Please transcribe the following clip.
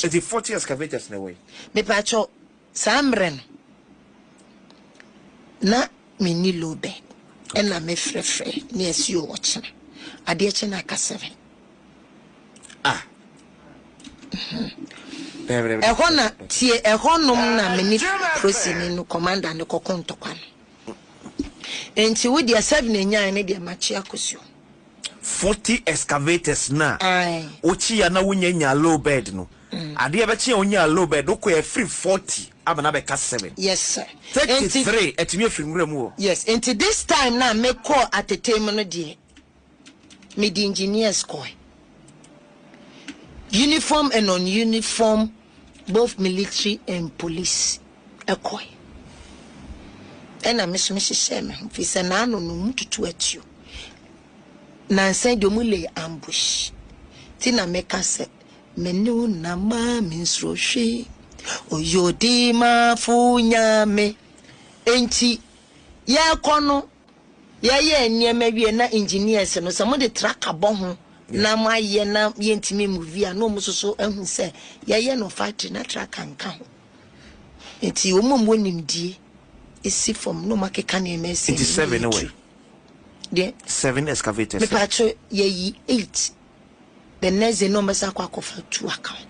the 40 excavators na way me pacho samren na mini low bed and na me frefre near you watching ade chena ka 7 ehona tie ehonom na mini prosini no commander ne kokontokwa enti wo dia 7 enyan ne dia machi akosio 40 excavators na ochi ya na wunya low bed no ade be chi onya low bed ko e free 40 abana be ka 7 yes sir 33 etimi afiri mu yes enti this time na me call at the time no die me the engineers call uniform and non-uniform, both military and police. A coy. And I miss Mrs. Sherman. If it's an unknown to at you. Nancy Domule ambush. Tina make us say, Menu nama means roche. O yodima funyame. Enti ya kono. Ya nye maybe na engineers and some the track a bomb. Na ma ye na yentimi movie no mo so ehun se ye no factory na track and kan enti o mo nimdie esi from no makeka na emesi 87 away there 7 excavators me pacho ye 8 the next no mesa kwa kofa 2 account